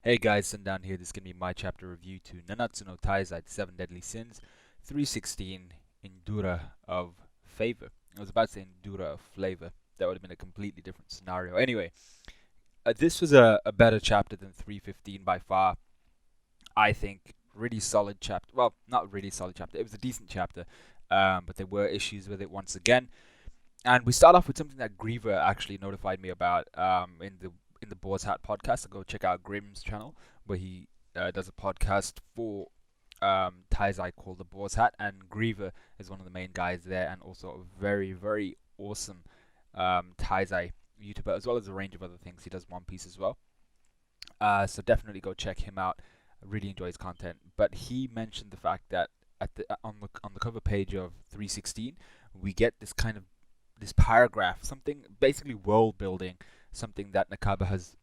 Hey guys, Sundown here. This is going to be my chapter review to Nanatsu no Taizai, the 7 Deadly Sins, 316, Endura of Favor. I was about to say Endura of Flavor. That would have been a completely different scenario. Anyway, this was a better chapter than 315 by far. I think really solid chapter. Well, not really solid chapter. It was a decent chapter, but there were issues with it once again. And we start off with something that Griever actually notified me about in the Boar's Hat podcast. So go check out Grimm's channel where he does a podcast for Taizai called the Boar's Hat, and Griever is one of the main guys there, and also a very awesome Taizai YouTuber, as well as a range of other things. He does One Piece as well. So definitely go check him out. I really enjoy his content. But he mentioned the fact that at the on the cover page of 316, we get this paragraph, something basically world building, something that Nakaba has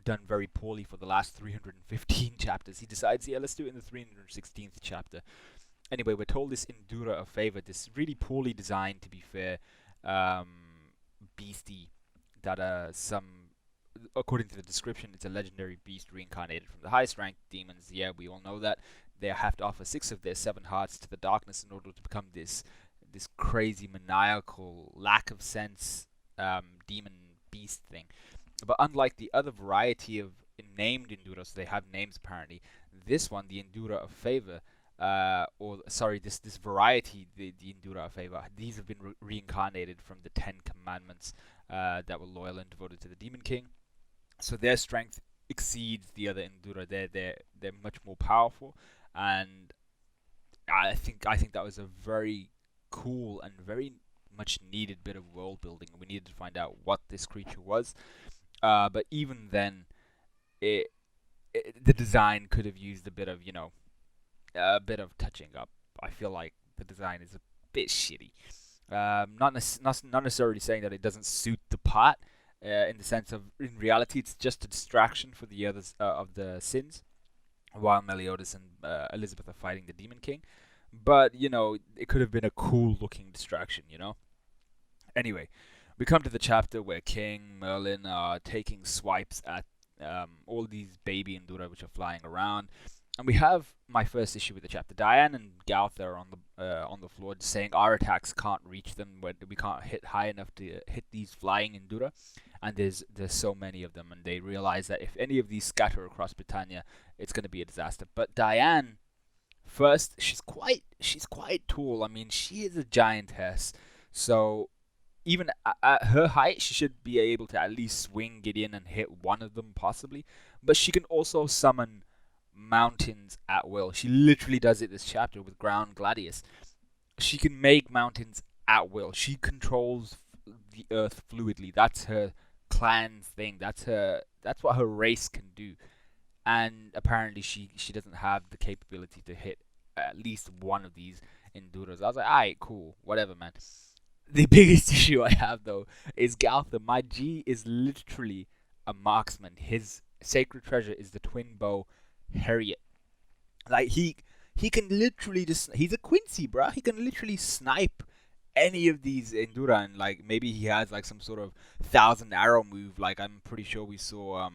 done very poorly for the last 315 chapters. He decides, yeah, let's do it in the 316th chapter. Anyway, we're told this Endura of Favor, this really poorly designed, to be fair, beastie that according to the description, it's a legendary beast reincarnated from the highest ranked demons. Yeah, we all know that. They have to offer 6 of their 7 hearts to the darkness in order to become this crazy maniacal lack of sense demon beast thing. But unlike the other variety of named Enduras, they have names apparently. This one, the Endura of Favor, this variety, the Endura of Favor, these have been reincarnated from the 10 Commandments that were loyal and devoted to the Demon King. So their strength exceeds the other Endura. They're much more powerful, and I think that was a very cool and very much needed bit of world building. We needed to find out what this creature was, but even then, the design could have used a bit of touching up. I feel like the design is a bit shitty. Not necessarily saying that it doesn't suit the part, in the sense of, in reality, it's just a distraction for the others of the sins, while Meliodas and Elizabeth are fighting the Demon King. But, it could have been a cool looking distraction. Anyway, we come to the chapter where King, Merlin are taking swipes at all these baby Endura which are flying around. And we have my first issue with the chapter. Diane and Gauth are on the floor saying our attacks can't reach them, we can't hit high enough to hit these flying Endura. And there's so many of them, and they realize that if any of these scatter across Britannia, it's going to be a disaster. But Diane, first, she's quite tall. I mean, she is a giantess, so even at her height, she should be able to at least swing Gideon and hit one of them, possibly. But she can also summon mountains at will. She literally does it this chapter with Ground Gladius. She can make mountains at will. She controls the earth fluidly. That's her clan's thing. That's what her race can do. And apparently she doesn't have the capability to hit at least one of these Enduras. I was like, alright, cool, whatever, man. The biggest issue I have, though, is Galtha. My G is literally a marksman. His sacred treasure is the twin bow Harriet. Like, he can literally just... He's a Quincy, bruh. He can literally snipe any of these Endura, and, like, maybe he has, like, some sort of 1,000 arrow move. Like, I'm pretty sure we saw,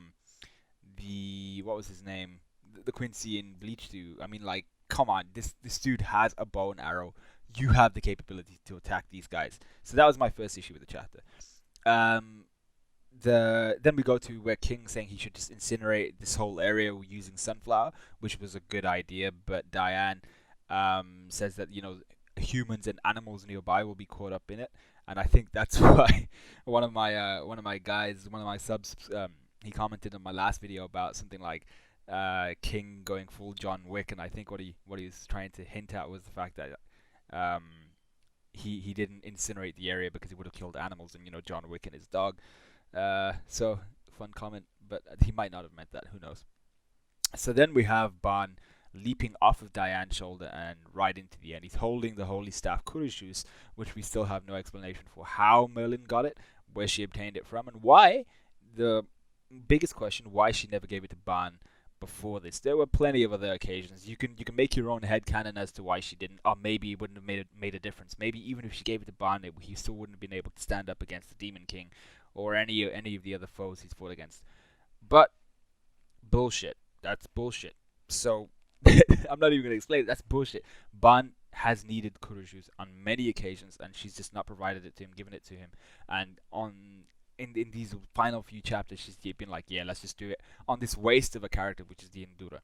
what was his name? The Quincy in Bleach 2. I mean, like, come on. This dude has a bow and arrow. You have the capability to attack these guys. So that was my first issue with the chapter. Then we go to where King's saying he should just incinerate this whole area using sunflower, which was a good idea. But Diane says that humans and animals nearby will be caught up in it, and I think that's why one of my guys, one of my subs, he commented on my last video about something like King going full John Wick, and I think what he was trying to hint at was the fact that he didn't incinerate the area because he would have killed animals, and John Wick and his dog. So fun comment, but he might not have meant that. Who knows? So then we have Ban leaping off of Diane's shoulder and right into the end. He's holding the holy staff Courechouse, which we still have no explanation for how Merlin got it, where she obtained it from, and why. The biggest question: why she never gave it to Ban before this. There were plenty of other occasions. You can make your own headcanon as to why she didn't, or maybe it wouldn't have made a difference. Maybe even if she gave it to Ban, he still wouldn't have been able to stand up against the Demon King or any of the other foes he's fought against. But bullshit. That's bullshit. So I'm not even gonna explain it. That's bullshit. Ban has needed Courechouse on many occasions, and she's just not provided it to him, given it to him. And in these final few chapters, she's been like, yeah, let's just do it on this waste of a character, which is the Endura.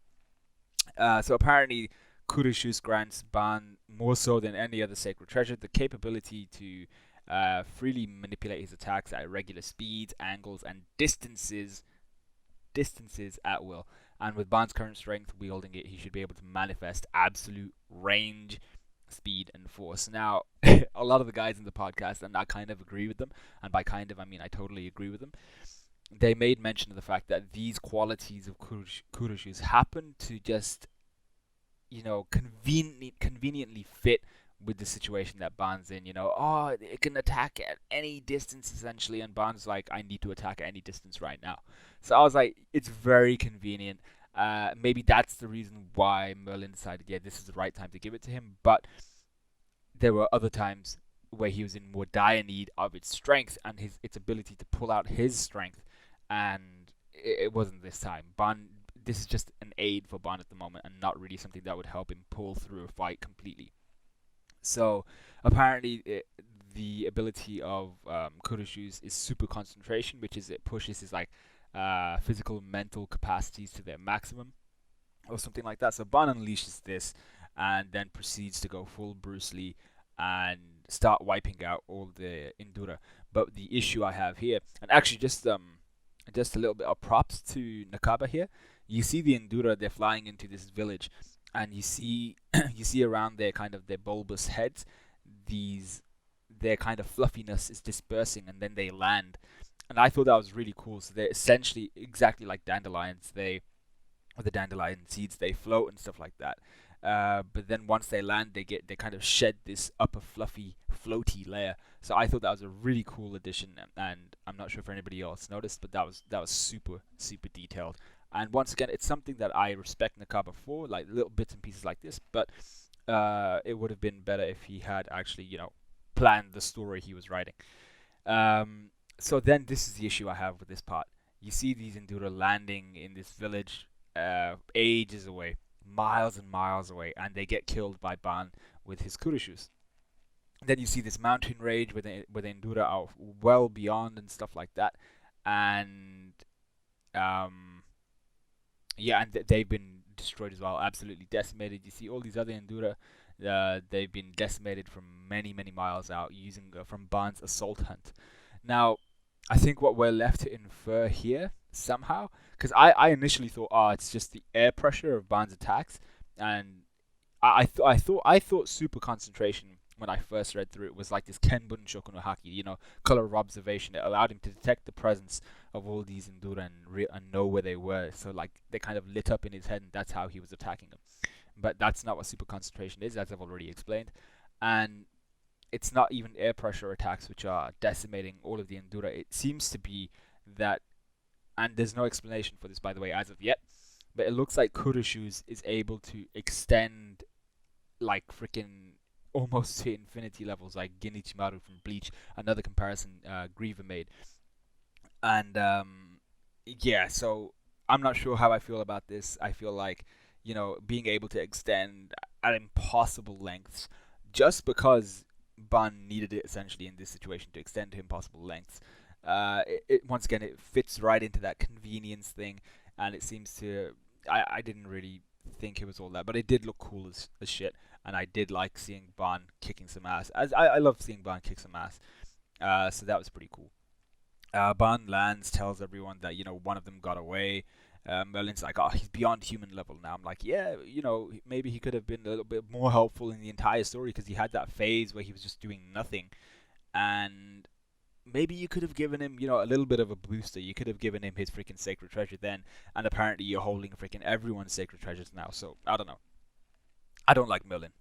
So apparently, Courechouse grants Ban more so than any other sacred treasure the capability to freely manipulate his attacks at irregular speeds, angles, and distances at will. And with Ban's current strength, wielding it, he should be able to manifest absolute range, speed, and force. Now, a lot of the guys in the podcast, and I kind of agree with them, and by kind of I mean I totally agree with them. They made mention of the fact that these qualities of Courechouse happen to just conveniently fit with the situation that Ban's in. Oh, it can attack at any distance essentially, and Ban's like, I need to attack at any distance right now. So I was like, it's very convenient. Maybe that's the reason why Merlin decided, yeah, this is the right time to give it to him. But there were other times where he was in more dire need of its strength and its ability to pull out his strength, and it wasn't this time. This is just an aid for Ban at the moment, and not really something that would help him pull through a fight completely. So apparently, the ability of Courechouse is super concentration, which is it pushes his physical mental capacities to their maximum, or something like that. So Ban unleashes this, and then proceeds to go full Bruce Lee and start wiping out all the Endura. But the issue I have here, and actually just a little bit of props to Nakaba here. You see the Endura, they're flying into this village, and you see you see around their bulbous heads, their kind of fluffiness is dispersing, and then they land. And I thought that was really cool. So they're essentially exactly like dandelions. Or the dandelion seeds, they float and stuff like that. But then once they land, they kind of shed this upper fluffy, floaty layer. So I thought that was a really cool addition, and I'm not sure if anybody else noticed, but that was super super detailed. And once again, it's something that I respect Nakaba for, like little bits and pieces like this. But it would have been better if he had actually, planned the story he was writing. So then this is the issue I have with this part. You see these Endura landing in this village, ages away, miles and miles away, and they get killed by Ban with his Courechouse. Then you see this mountain range where the Endura are well beyond and stuff like that, and they've been destroyed as well, absolutely decimated. You see all these other Endura, they've been decimated from many many miles out using from Ban's assault hunt. Now, I think what we're left to infer here somehow, because I initially thought, it's just the air pressure of Ban's attacks, and I thought super concentration when I first read through it was like this Kenbun Shoku no Haki, color of observation. It allowed him to detect the presence of all these Endura and know where they were. So like they kind of lit up in his head, and that's how he was attacking them. But that's not what super concentration is, as I've already explained. And it's not even air pressure attacks which are decimating all of the Endura. It seems to be that, and there's no explanation for this, by the way, as of yet, but it looks like Courechouse is able to extend like freaking almost to infinity levels, like Genichimaru from Bleach, another comparison Griever made. And so I'm not sure how I feel about this. I feel like, being able to extend at impossible lengths, just because Ban needed it essentially in this situation to extend to impossible lengths. Once again, it fits right into that convenience thing, and it seems to. I didn't really think it was all that, but it did look cool as shit, and I did like seeing Ban kicking some ass. I love seeing Ban kick some ass, so that was pretty cool. Ban lands, tells everyone that one of them got away. Merlin's like, oh, he's beyond human level now. I'm like, yeah, maybe he could have been a little bit more helpful in the entire story, because he had that phase where he was just doing nothing, and maybe you could have given him, a little bit of a booster. You could have given him his freaking sacred treasure then, and apparently you're holding freaking everyone's sacred treasures now. So I don't know. I don't like Merlin.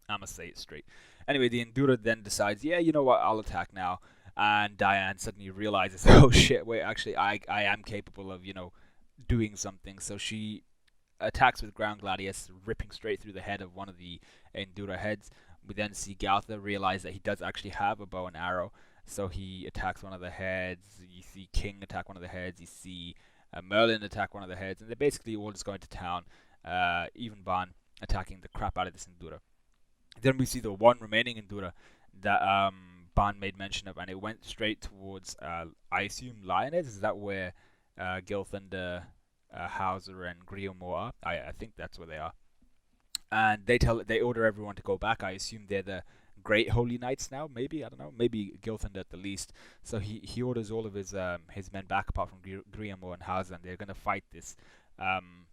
I must say it straight. Anyway, the Endura then decides, yeah, you know what, I'll attack now. And Diane suddenly realizes, oh shit, wait, actually, I am capable of, doing something. So she attacks with Ground Gladius, ripping straight through the head of one of the Endura heads. We then see Gautha realize that he does actually have a bow and arrow. So he attacks one of the heads. You see King attack one of the heads. You see Merlin attack one of the heads, and they basically all just go into town. Even Ban attacking the crap out of this Endura. Then we see the one remaining Endura that Ban made mention of, and it went straight towards, I assume, Lioness. Is that where Gilthunder, Hauser, and Griomore are? I think that's where they are. And they order everyone to go back. I assume they're the Great Holy Knights now. Maybe, I don't know. Maybe Gilthunder at the least. So he orders all of his men back, apart from Griomore and Hauser, and they're gonna fight um,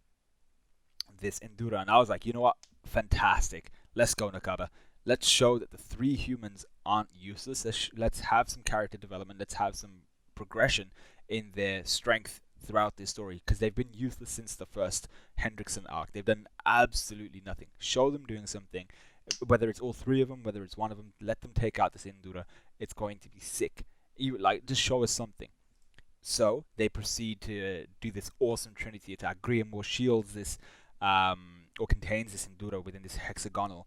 this Endura. And I was like, you know what? Fantastic. Let's go, Nakaba. Let's show that the three humans aren't useless. Let's have some character development. Let's have some progression in their strength throughout this story, because they've been useless since the first Hendrickson arc. They've done absolutely nothing. Show them doing something. Whether it's all three of them, whether it's one of them, let them take out this Endura. It's going to be sick. Just show us something. So they proceed to do this awesome Trinity attack. Griomore shields this, or contains this Endura within this hexagonal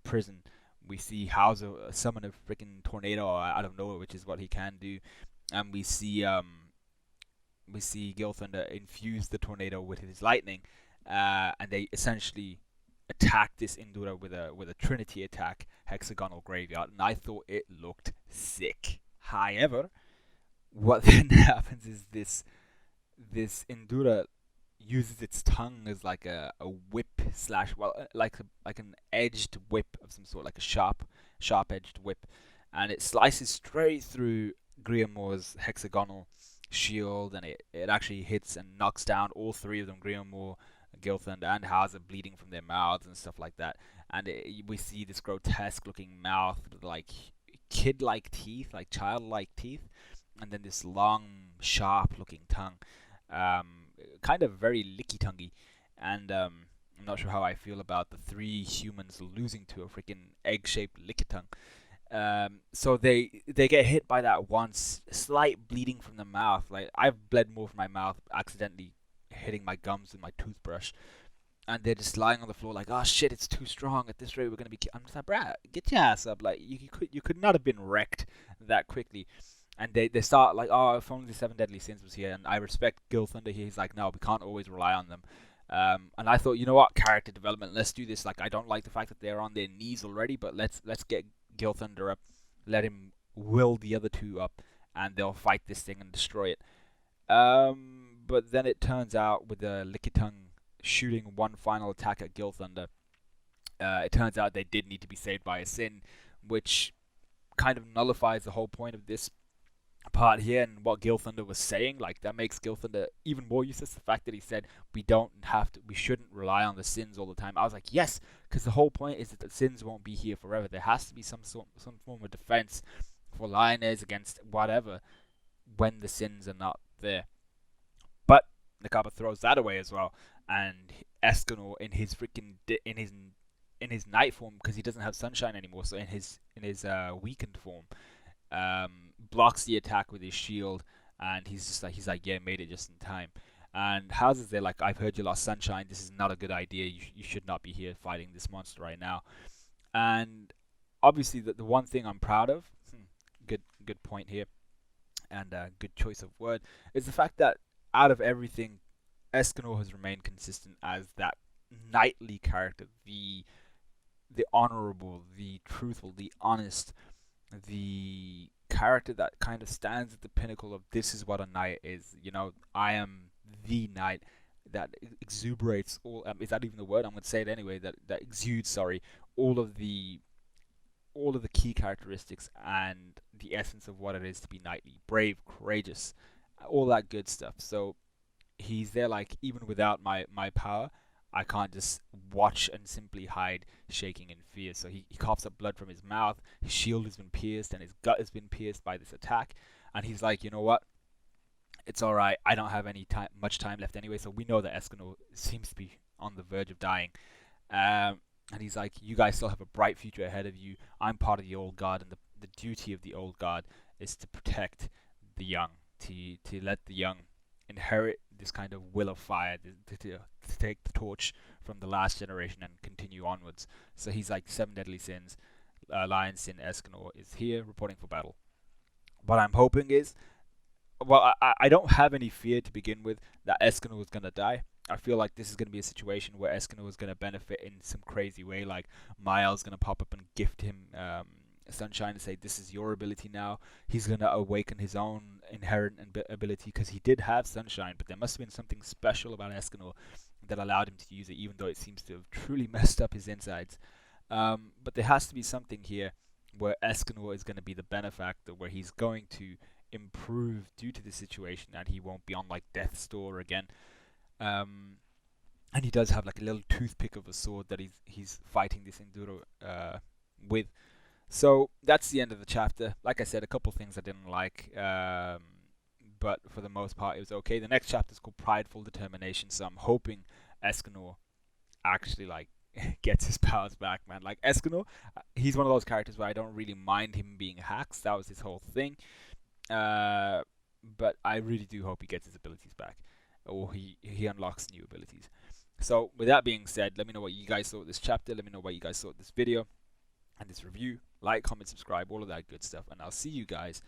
prison. We see Hauser summon a freaking tornado out of nowhere, which is what he can do, and we see Gilthunder infuse the tornado with his lightning, and they essentially attack this Endura with a Trinity attack hexagonal graveyard, and I thought it looked sick. However, what then happens is this Endura uses its tongue as like a whip slash, like an edged whip of some sort, like a sharp edged whip, and it slices straight through Griomore's hexagonal shield, and it actually hits and knocks down all three of them, Griomore, Gilthund, and Hauser, bleeding from their mouths and stuff like that. And we see this grotesque looking mouth with like kid-like teeth, like childlike teeth, and then this long, sharp-looking tongue, kind of very licky-tonguey. And I'm not sure how I feel about the three humans losing to a freaking egg-shaped lickitung. So they get hit by that once, slight bleeding from the mouth. Like, I've bled more from my mouth accidentally hitting my gums with my toothbrush. And they're just lying on the floor like, oh shit, it's too strong. At this rate, we're gonna be. I'm just like, bruh, get your ass up. Like, you could not have been wrecked that quickly. And they start like, oh, if only the seven deadly sins was here. And I respect Gilthunder here. He's like, no, we can't always rely on them. And I thought, you know what, character development. Let's do this. Like, I don't like the fact that they're on their knees already, but let's get Gilthunder up. Let him will the other two up, and they'll fight this thing and destroy it. But then it turns out with the Lickitung shooting one final attack at Gilthunder, it turns out they did need to be saved by a sin, which kind of nullifies the whole point of this part here and what Gilthunder was saying. Like, that makes Gilthunder even more useless. The fact that he said we shouldn't rely on the sins all the time. I was like, yes, because the whole point is that the sins won't be here forever. There has to be some form of defense for Lioness against whatever when the sins are not there. But Nakaba throws that away as well, and Escanor in his freaking in his night form, because he doesn't have sunshine anymore, so in his weakened form, blocks the attack with his shield, and he's like, yeah, made it just in time. And Hauser's there like, I've heard you lost sunshine. This is not a good idea. You should not be here fighting this monster right now. And obviously, the one thing I'm proud of, good point here, and good choice of word, is the fact that out of everything, Escanor has remained consistent as that knightly character, the honorable, the truthful, the honest, the character that kind of stands at the pinnacle of this is what a knight is. You know, I am the knight that exuberates all. Is that even the word? I'm going to say it anyway. That exudes, sorry, all of the key characteristics and the essence of what it is to be knightly, brave, courageous, all that good stuff. So he's there like, even without my power, I can't just watch and simply hide, shaking in fear. So he coughs up blood from his mouth, his shield has been pierced, and his gut has been pierced by this attack. And he's like, you know what? It's alright, I don't have much time left anyway. So we know that Escanor seems to be on the verge of dying. And he's like, you guys still have a bright future ahead of you. I'm part of the old guard, and the duty of the old guard is to protect the young, to let the young inherit this kind of will of fire, to take the torch from the last generation and continue onwards. So he's like, seven deadly sins, Lion Sin Escanor is here reporting for battle. What I'm hoping is well, I don't have any fear to begin with that Escanor was gonna die. I feel like this is gonna be a situation where Escanor is gonna benefit in some crazy way. Like Miles gonna pop up and gift him Sunshine and say, "This is your ability now." He's gonna awaken his own inherent ability because he did have Sunshine, but there must have been something special about Escanor that allowed him to use it, even though it seems to have truly messed up his insides. But there has to be something here where Escanor is going to be the benefactor, where he's going to improve due to the situation, and he won't be on like death's door again. Um, and he does have like a little toothpick of a sword that he's fighting this Enduro with. So that's the end of the chapter. Like I said, a couple things I didn't like, but for the most part, it was okay. The next chapter is called Prideful Determination, so I'm hoping Escanor actually like gets his powers back, man. Like Escanor, he's one of those characters where I don't really mind him being hacks. That was his whole thing. Uh, but I really do hope he gets his abilities back, or he unlocks new abilities. So with that being said, let me know what you guys thought of this chapter. Let me know what you guys thought of this video and this review. Like, comment, subscribe, all of that good stuff, and I'll see you guys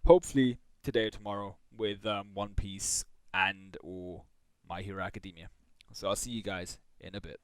hopefully today or tomorrow with One Piece and or My Hero Academia. So I'll see you guys in a bit.